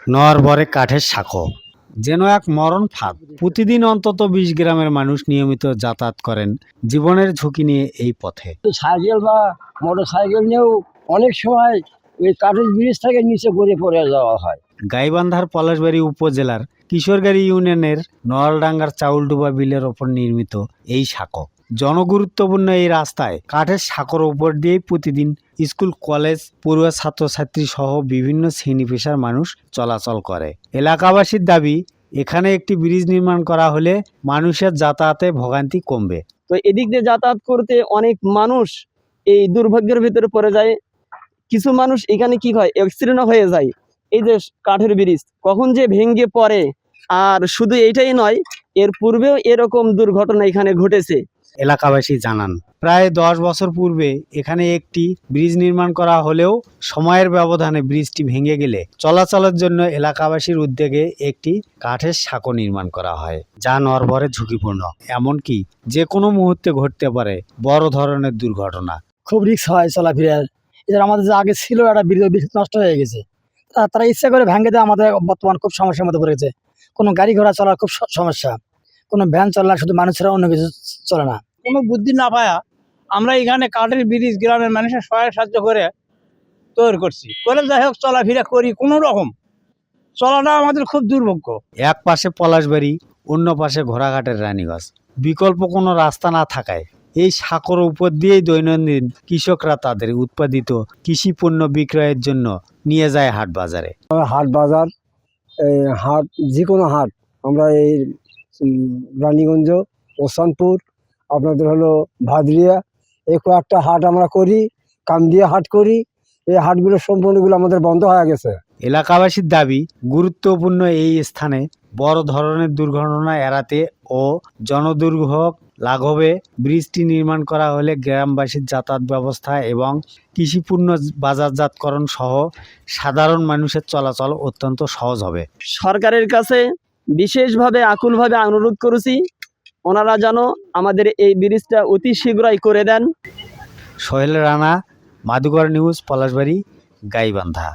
নরবরে কাঠের সাঁকো যেন এক মরণ ফাঁদ। প্রতিদিন অন্তত ২০ গ্রামের মানুষ নিয়মিত যাতায়াত করেন জীবনের ঝুঁকি নিয়ে এই পথে। সাইকেল বা মোটর সাইকেল নিয়েও অনেক সময় ওই কাঠের ব্রিজ থেকে নিচে গড়িয়ে পড়ে যাওয়া হয়। গাইবান্ধার পলাশবাড়ী উপজেলার কিশোরগাড়ি ইউনিয়নের নয়ালডাঙ্গার চাউলডুবা বিলের ওপর নির্মিত এই সাঁকো জনগুরুত্বপূর্ণ। এই রাস্তায় কাঠের সাঁকোর উপর দিয়েই প্রতিদিন স্কুল, কলেজ, পড়ুয়া, ছাত্রছাত্রী সহ বিভিন্ন শ্রেণী পেশার মানুষ চলাচল করে। এলাকাবাসীর দাবি, এখানে একটি ব্রিজ নির্মাণ করা হলে মানুষের যাতায়াতে ভোগান্তি কমবে। তো এদিক দিয়ে যাতায়াত করতে অনেক মানুষ এই দুর্ভাগ্যের ভিতরে পড়ে যায়। কিছু মানুষ এখানে কি হয়, অ্যাক্সিডেন্ট হয়ে যায়। এই যে কাঠের ব্রিজ কখন যে ভেঙে পড়ে। আর শুধু এইটাই নয়, এর পূর্বেও এরকম দুর্ঘটনা এখানে ঘটেছে। এলাকাবাসী জানান, প্রায় ১০ বছর পূর্বে এখানে একটি ব্রিজ নির্মাণ করা হলেও সময়ের ব্যবধানে ব্রিজটি ভেঙে গেলে চলাচলের জন্য এলাকাবাসীর উদ্যোগে একটি কাঠের সাঁকো নির্মাণ করা হয়, যা নরবরে ঝুঁকিপূর্ণ। এমনকি যে কোনো মুহূর্তে ঘটতে পারে বড় ধরনের দুর্ঘটনা। খুব রিস্ক হয় চলাফেরার। এদের আমাদের যে আগে ছিল একটা ব্রিজ নষ্ট হয়ে গেছে, তারা ইচ্ছা করে ভেঙে দেয়। আমাদের বর্তমান খুব সমস্যার মধ্যে পড়েছে। কোনো গাড়ি ঘোড়া চলার খুব সমস্যা, কোনো ভ্যান চলার, শুধু মানুষেরা অন্য কিছু চলে না। কোনো বুদ্ধি না পায়া আমরা এখানে কাঠের ব্রিজ গ্রামের মানুষের সহায় সাহায্য করে তৈরি করছি, করে যাই হোক চলাফেরা করি। কোনো রকম চলাটা আমাদের খুব দুর্ভোগ্য। এক পাশে পলাশবাড়ি, অন্য পাশে ঘোড়াঘাটের রানীগঞ্জ। বিকল্প কোনো রাস্তা না থাকায় এই সাঁকোর উপর দিয়েই দৈনন্দিন কৃষকরা তাদের উৎপাদিত কৃষি পণ্য বিক্রয়ের জন্য নিয়ে যায় হাট বাজারে। হাট বাজার, হাট, যে কোনো হাট, আমরা এই রানীগঞ্জ, ওসানপুর, আপনাদের হলো ভাদরিয়া, এই কয়েকটা হাট আমরা করি, কামদিয়া হাট করি। এই হাটগুলো সম্পূর্ণগুলো আমাদের বন্ধ হয়ে গেছে। এলাকাবাসীর দাবি, গুরুত্বপূর্ণ এই স্থানে বড় ধরনের দুর্ঘটনা এড়াতে ও জনদুর্ভোগ লাঘবে ব্রিজটি নির্মাণ করা হলে গ্রামবাসীর যাতায়াত ব্যবস্থা এবং কৃষিপণ্য বাজারজাতকরণ সহ সাধারণ মানুষের চলাচল অত্যন্ত সহজ হবে। সরকারের কাছে বিশেষভাবে আকুলভাবে অনুরোধ করেছি, ওনারা যেন আমাদের এই ব্রিজটা অতি শীঘ্রই করে দেন। সোহেল রানা, মাধুকর নিউজ, পলাশবাড়ী, গাইবান্ধা।